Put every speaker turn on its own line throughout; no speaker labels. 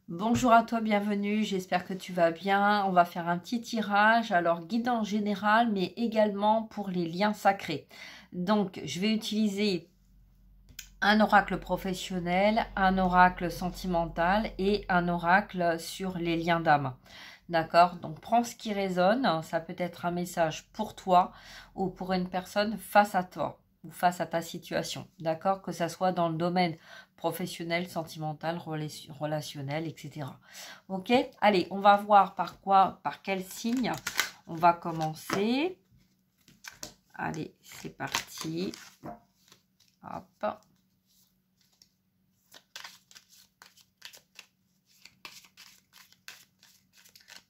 Bonjour à toi, bienvenue, j'espère que tu vas bien. On va faire un petit tirage, alors guide en général, mais également pour les liens sacrés. Donc, je vais utiliser un oracle professionnel, un oracle sentimental et un oracle sur les liens d'âme. D'accord? Donc, prends ce qui résonne. Ça peut être un message pour toi ou pour une personne face à toi ou face à ta situation. D'accord? Que ça soit dans le domaine professionnel, sentimental, relationnel, etc. Ok? Allez, on va voir par quel signe on va commencer. Allez, c'est parti. Hop.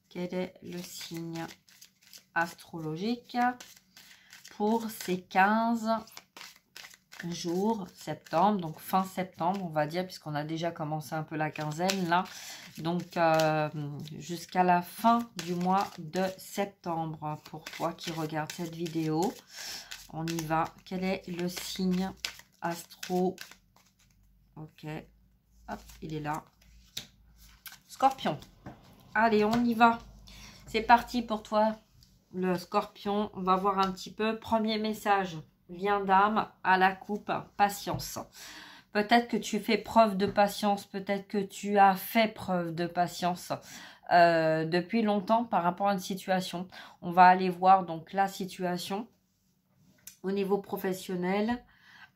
Quel est le signe astrologique pour ces 15 jours septembre, donc fin septembre on va dire, puisqu'on a déjà commencé un peu la quinzaine là, donc jusqu'à la fin du mois de septembre pour toi qui regarde cette vidéo. On y va. Quel est le signe astro? Ok, hop, il est là. Scorpion. Allez, on y va. C'est parti pour toi, le Scorpion. On va voir un petit peu. Premier message, lien d'âme à la coupe, patience. Peut-être que tu fais preuve de patience, peut-être que tu as fait preuve de patience depuis longtemps par rapport à une situation. On va aller voir donc la situation au niveau professionnel.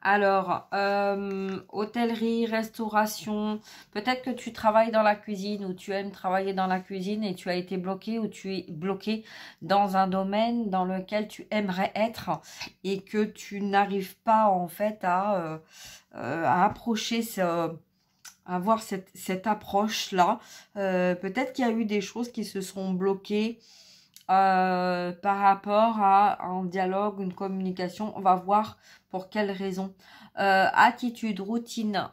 Alors, hôtellerie, restauration, peut-être que tu travailles dans la cuisine ou tu aimes travailler dans la cuisine et tu as été bloqué ou tu es bloqué dans un domaine dans lequel tu aimerais être et que tu n'arrives pas en fait à approcher, à avoir cette approche-là. Peut-être qu'il y a eu des choses qui se sont bloquées par rapport à un dialogue, une communication. On va voir pour quelles raisons. Attitude, routine.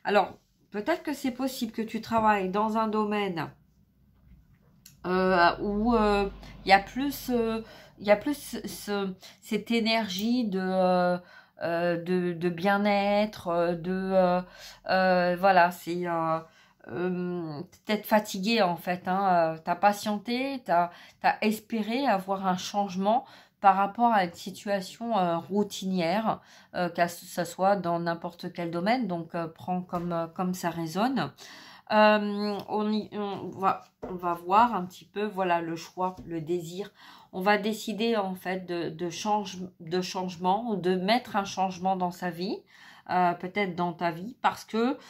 Alors, peut-être que c'est possible que tu travailles dans un domaine où il y a plus, cette énergie de bien-être, voilà, c'est peut-être fatigué en fait, hein, tu as patienté, tu as espéré avoir un changement par rapport à une situation routinière, que ce soit dans n'importe quel domaine, donc prends comme ça résonne. On va voir un petit peu, voilà, le choix, le désir. On va décider en fait de changement, ou de mettre un changement dans sa vie, peut-être dans ta vie, parce que tu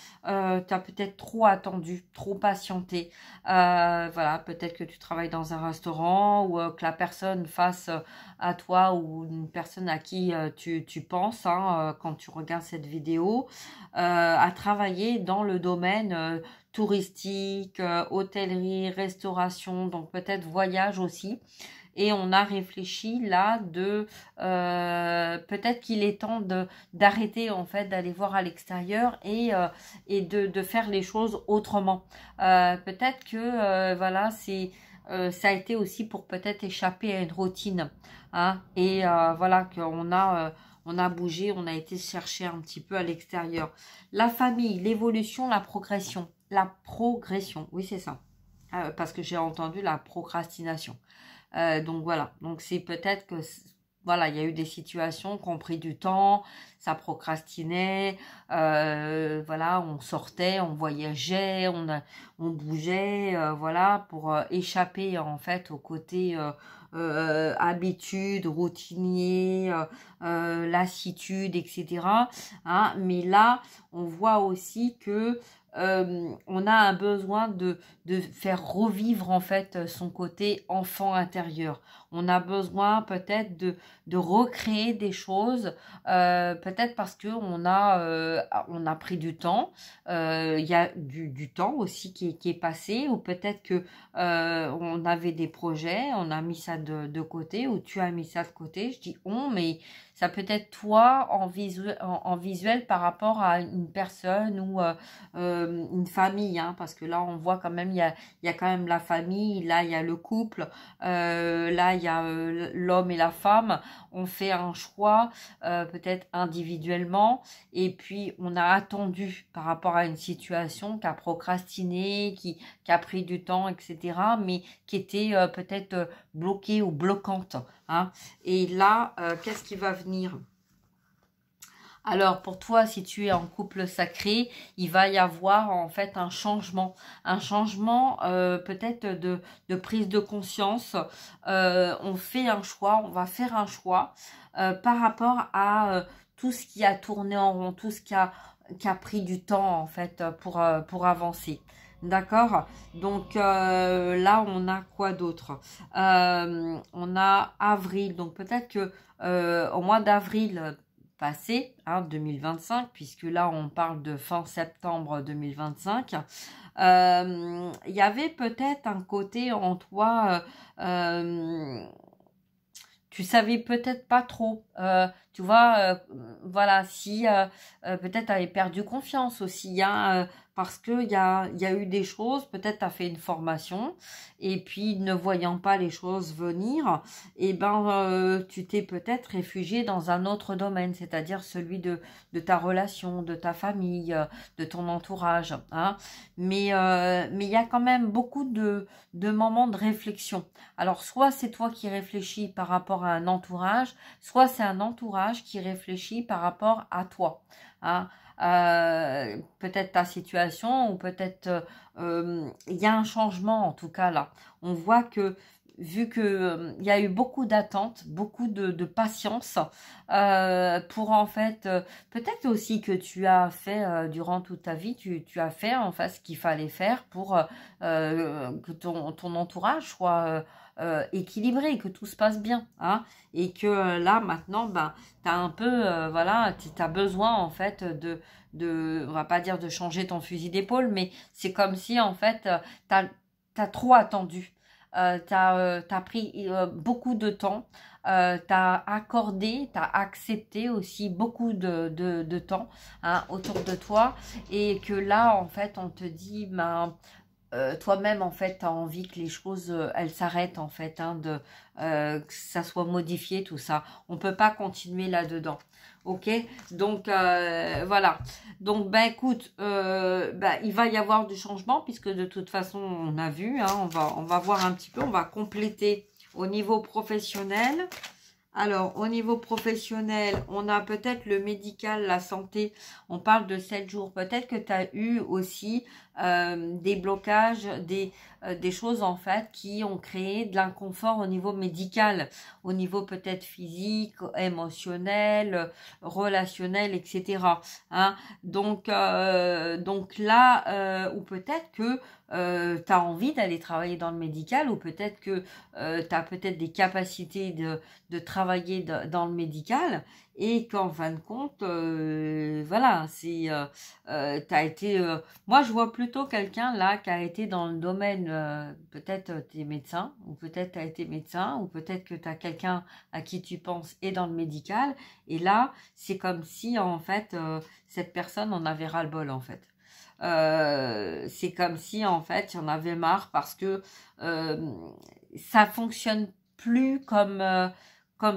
as peut-être trop attendu, trop patienté. Voilà, peut-être que tu travailles dans un restaurant ou que la personne face à toi ou une personne à qui tu penses, hein, quand tu regardes cette vidéo, a travaillé dans le domaine touristique, hôtellerie, restauration, donc peut-être voyage aussi. Et on a réfléchi là peut-être qu'il est temps d'arrêter en fait, d'aller voir à l'extérieur et de faire les choses autrement. Peut-être que voilà, ça a été aussi pour peut-être échapper à une routine, hein, et voilà, on a bougé, on a été chercher un petit peu à l'extérieur. La famille, l'évolution, la progression. La progression, oui c'est ça. Parce que j'ai entendu la procrastination. Donc voilà, donc c'est peut-être que voilà, il y a eu des situations qui ont pris du temps, ça procrastinait, voilà, on sortait, on voyageait, on bougeait, voilà, pour échapper en fait au côté habitude, routinier, lassitude, etc. Hein, mais là, on voit aussi que on a un besoin de faire revivre en fait son côté enfant intérieur. On a besoin peut-être de recréer des choses, peut-être parce que on a pris du temps. Il y a du temps aussi qui est passé, ou peut-être que on avait des projets, on a mis ça de côté, ou tu as mis ça de côté. Je dis on, mais ça peut être toi en visuel par rapport à une personne ou une famille, hein, parce que là on voit quand même il y a quand même la famille, là il y a le couple, là il l'homme et la femme ont fait un choix, peut-être individuellement, et puis on a attendu par rapport à une situation qui a procrastiné, qui a pris du temps, etc., mais qui était peut-être bloquée ou bloquante. Hein. Et là, qu'est-ce qui va venir ? Alors, pour toi, si tu es en couple sacré, il va y avoir en fait un changement peut-être de prise de conscience. On fait un choix, on va faire un choix par rapport à tout ce qui a tourné en rond, tout ce qui a pris du temps en fait pour avancer. D'accord. Donc là, on a quoi d'autre? On a avril. Donc peut-être que au mois d'avril passé, 2025, puisque là on parle de fin septembre 2025, il y avait peut-être un côté en toi, tu savais peut-être pas trop, tu vois, voilà, si peut-être tu avais perdu confiance aussi, parce qu'il y a eu des choses, peut-être tu as fait une formation, et puis ne voyant pas les choses venir, et tu t'es peut-être réfugié dans un autre domaine, c'est-à-dire celui de ta relation, de ta famille, de ton entourage. Hein. Mais il y a quand même beaucoup de moments de réflexion. Alors, soit c'est toi qui réfléchis par rapport à un entourage, soit c'est un entourage qui réfléchit par rapport à toi. Hein. Peut-être ta situation ou peut-être il y a un changement en tout cas là. On voit que vu que il y a eu beaucoup d'attentes, beaucoup de patience pour en fait peut-être aussi que tu as fait durant toute ta vie, tu as fait en fait ce qu'il fallait faire pour que ton entourage soit équilibré, que tout se passe bien, hein, et que là maintenant tu as un peu voilà, tu as besoin en fait on va pas dire de changer ton fusil d'épaule, mais c'est comme si en fait t'as trop attendu. T'as pris beaucoup de temps, t'as accordé, t'as accepté aussi beaucoup de temps autour de toi, et que là en fait on te dit toi-même en fait tu as envie que les choses elles s'arrêtent en fait, que ça soit modifié tout ça. On peut pas continuer là-dedans. Ok, donc voilà. Donc écoute, il va y avoir du changement puisque de toute façon on a vu, on va voir un petit peu, on va compléter au niveau professionnel. Alors, au niveau professionnel, on a peut-être le médical, la santé. On parle de 7 jours. Peut-être que tu as eu aussi des blocages, des choses en fait qui ont créé de l'inconfort au niveau médical, au niveau peut-être physique, émotionnel, relationnel, etc. Hein. Donc là, ou peut-être que tu as envie d'aller travailler dans le médical, ou peut-être que tu as peut-être des capacités de travailler dans le médical, et qu'en fin de compte, voilà, t'as été... moi, je vois plutôt quelqu'un là qui a été dans le domaine, peut-être t'es médecin, ou peut-être t'as été médecin, ou peut-être que t'as quelqu'un à qui tu penses est dans le médical, et là, c'est comme si en fait, cette personne en avait ras-le-bol en fait. C'est comme si en fait il y en avait marre parce que ça fonctionne plus comme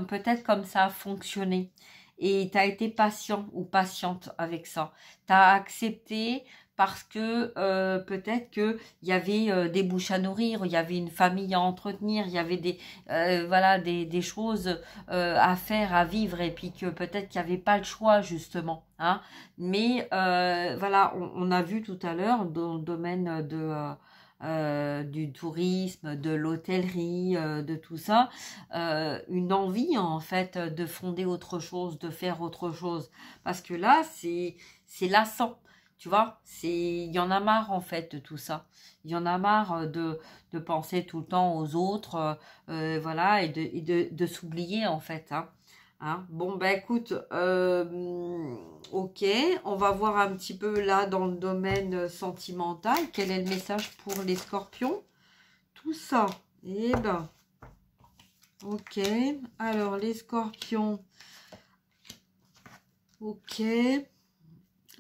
peut-être comme ça a fonctionné, et tu as été patient ou patiente avec ça, tu as accepté parce que peut-être que il y avait des bouches à nourrir, il y avait une famille à entretenir, il y avait voilà des choses à faire, à vivre, et puis que peut-être qu'il n'y avait pas le choix justement, hein. Mais voilà, on a vu tout à l'heure dans le domaine du tourisme, de l'hôtellerie, de tout ça, une envie en fait de fonder autre chose, de faire autre chose, parce que là c'est lassant, tu vois, il y en a marre en fait de tout ça, il y en a marre de penser tout le temps aux autres, voilà, et de s'oublier en fait, hein. Hein. Bon, écoute, ok, on va voir un petit peu là dans le domaine sentimental, quel est le message pour les scorpions, tout ça. Eh ben, ok, alors les scorpions, ok,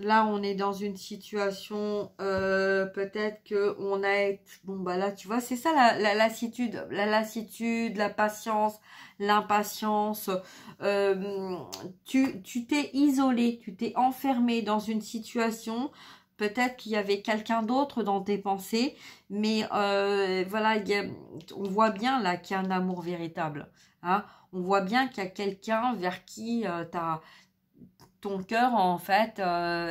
Là, on est dans une situation, peut-être que on a été, bon bah là, tu vois, c'est ça la lassitude, la patience, l'impatience. Tu t'es isolé, tu t'es enfermé dans une situation. Peut-être qu'il y avait quelqu'un d'autre dans tes pensées, mais voilà, on voit bien là qu'il y a un amour véritable. Hein. On voit bien qu'il y a quelqu'un vers qui ton cœur, en fait,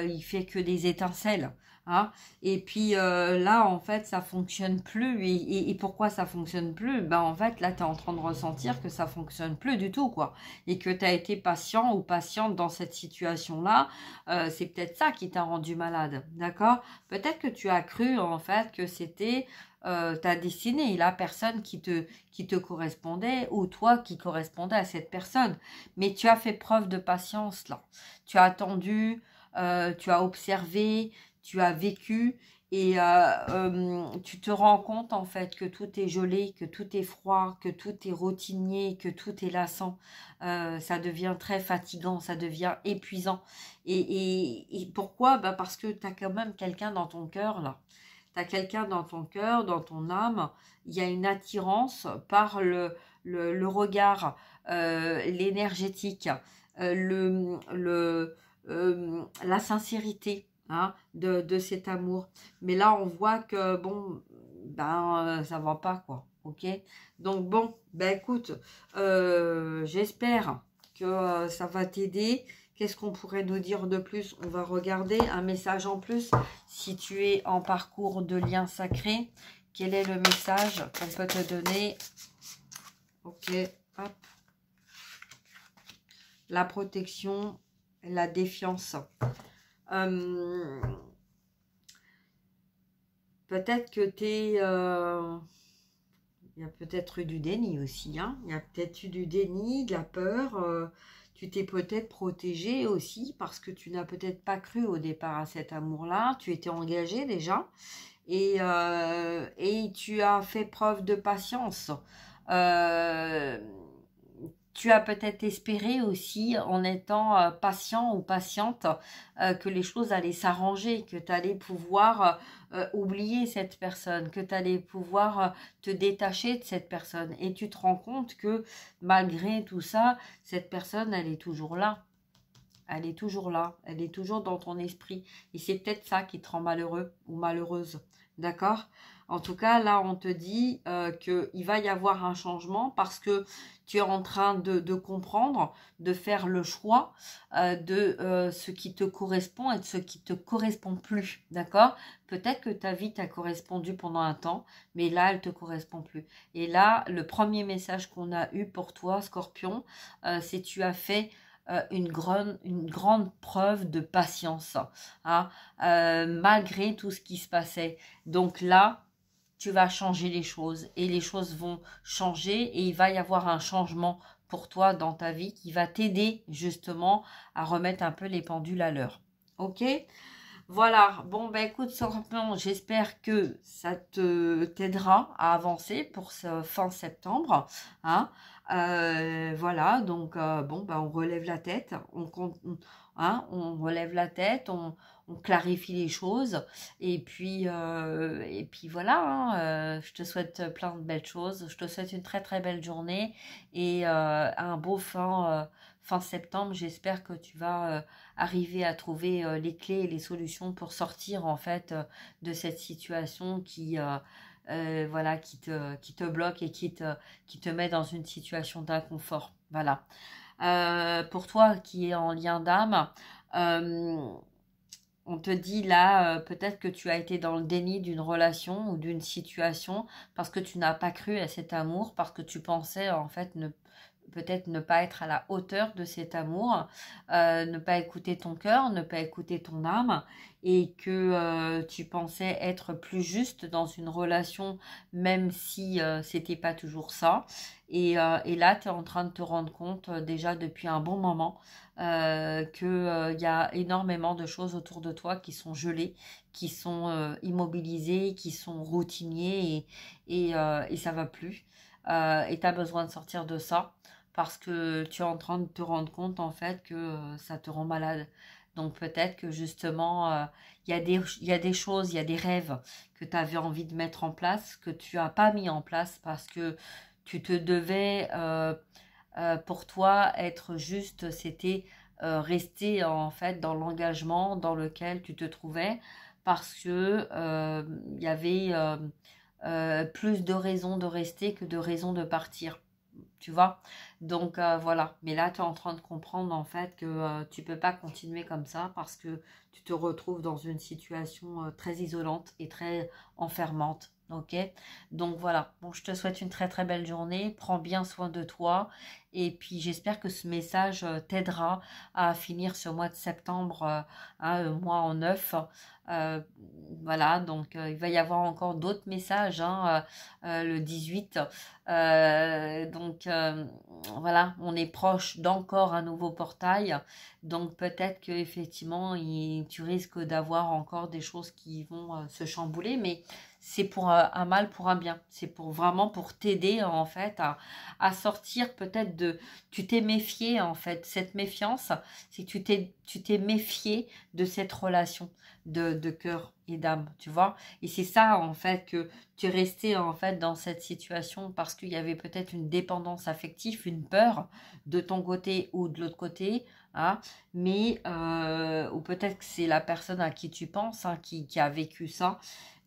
il fait que des étincelles. Hein. Et puis là, en fait, ça fonctionne plus. Et pourquoi ça fonctionne plus? Ben, en fait, là, tu es en train de ressentir que ça fonctionne plus du tout, quoi. Et que tu as été patient ou patiente dans cette situation-là. C'est peut-être ça qui t'a rendu malade. D'accord? Peut-être que tu as cru, en fait, que c'était ta destinée, la personne qui te correspondait ou toi qui correspondais à cette personne. Mais tu as fait preuve de patience, là. Tu as attendu, tu as observé, tu as vécu et tu te rends compte en fait que tout est gelé, que tout est froid, que tout est routinier, que tout est lassant. Ça devient très fatigant, ça devient épuisant. Et pourquoi? Bah parce que tu as quand même quelqu'un dans ton cœur là. Tu as quelqu'un dans ton cœur, dans ton âme. Il y a une attirance par le regard, l'énergétique, la sincérité, hein, de cet amour. Mais là, on voit que, bon, ben, ça va pas, quoi. Ok? Donc, bon, ben écoute, j'espère que ça va t'aider. Qu'est-ce qu'on pourrait nous dire de plus? On va regarder un message en plus. Si tu es en parcours de lien sacré, quel est le message qu'on peut te donner? Ok, hop. La protection, la défiance. Peut-être que tu es... il y a peut-être eu du déni aussi. Hein. Il y a peut-être eu du déni, de la peur. Tu t'es peut-être protégé aussi parce que tu n'as peut-être pas cru au départ à cet amour-là. Tu étais engagé déjà et tu as fait preuve de patience. Tu as peut-être espéré aussi, en étant patient ou patiente, que les choses allaient s'arranger, que tu allais pouvoir oublier cette personne, que tu allais pouvoir te détacher de cette personne. Et tu te rends compte que malgré tout ça, cette personne, elle est toujours là. Elle est toujours là, elle est toujours dans ton esprit. Et c'est peut-être ça qui te rend malheureux ou malheureuse. D'accord? En tout cas, là, on te dit qu'il va y avoir un changement parce que tu es en train de comprendre, de faire le choix de ce qui te correspond et de ce qui te correspond plus. D'accord? Peut-être que ta vie t'a correspondu pendant un temps, mais là, elle te correspond plus. Et là, le premier message qu'on a eu pour toi, Scorpion, c'est tu as fait une grande preuve de patience, hein, malgré tout ce qui se passait. Donc là, tu vas changer les choses et les choses vont changer et il va y avoir un changement pour toi dans ta vie qui va t'aider justement à remettre un peu les pendules à l'heure. Ok? Voilà, bon ben écoute Scorpion, j'espère que ça t'aidera à avancer pour ce fin septembre. Hein. Voilà, donc bon ben on relève la tête, hein, on relève la tête, on clarifie les choses et puis voilà. Hein, je te souhaite plein de belles choses, je te souhaite une très très belle journée et un beau fin septembre. J'espère que tu vas arriver à trouver les clés et les solutions pour sortir en fait de cette situation qui voilà qui te bloque et qui te met dans une situation d'inconfort. Voilà. Pour toi qui est en lien d'âme, on te dit là, peut-être que tu as été dans le déni d'une relation ou d'une situation parce que tu n'as pas cru à cet amour, parce que tu pensais en fait peut-être ne pas être à la hauteur de cet amour, ne pas écouter ton cœur, ne pas écouter ton âme, et que tu pensais être plus juste dans une relation, même si c'était pas toujours ça. Et là, tu es en train de te rendre compte déjà depuis un bon moment qu'il y a énormément de choses autour de toi qui sont gelées, qui sont immobilisées, qui sont routiniers et ça va plus. Et tu as besoin de sortir de ça parce que tu es en train de te rendre compte en fait que ça te rend malade. Donc peut-être que justement, il y a des choses, il y a des rêves que tu avais envie de mettre en place, que tu n'as pas mis en place parce que tu te devais, pour toi, être juste, c'était rester en fait dans l'engagement dans lequel tu te trouvais parce que il y avait plus de raisons de rester que de raisons de partir. Tu vois, donc voilà, mais là tu es en train de comprendre en fait que tu peux pas continuer comme ça parce que tu te retrouves dans une situation très isolante et très enfermante. Ok, donc voilà, bon, je te souhaite une très très belle journée, prends bien soin de toi et puis j'espère que ce message t'aidera à finir ce mois de septembre, un mois en neuf. Euh, voilà, donc il va y avoir encore d'autres messages hein, le 18. Voilà, on est proche d'encore un nouveau portail. Donc peut-être que effectivement, tu risques d'avoir encore des choses qui vont se chambouler, mais c'est pour un mal pour un bien. C'est pour vraiment pour t'aider en fait à sortir peut-être de. Tu t'es méfié en fait. Cette méfiance, c'est que tu t'es méfié de cette relation de cœur et d'âme, tu vois. Et c'est ça en fait que tu es resté en fait dans cette situation parce qu'il y avait peut-être une dépendance affective, une peur de ton côté ou de l'autre côté, hein, mais ou peut-être que c'est la personne à qui tu penses hein, qui a vécu ça.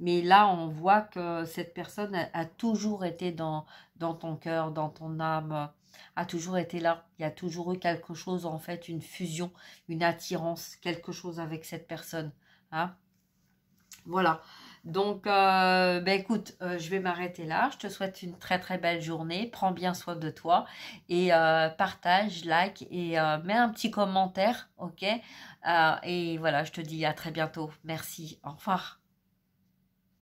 Mais là, on voit que cette personne a toujours été dans ton cœur, dans ton âme, a toujours été là. Il y a toujours eu quelque chose, en fait, une fusion, une attirance, quelque chose avec cette personne. Hein. Voilà. Donc, ben écoute, je vais m'arrêter là. Je te souhaite une très très belle journée. Prends bien soin de toi et partage, like et mets un petit commentaire, ok? Et voilà, je te dis à très bientôt. Merci. Au revoir.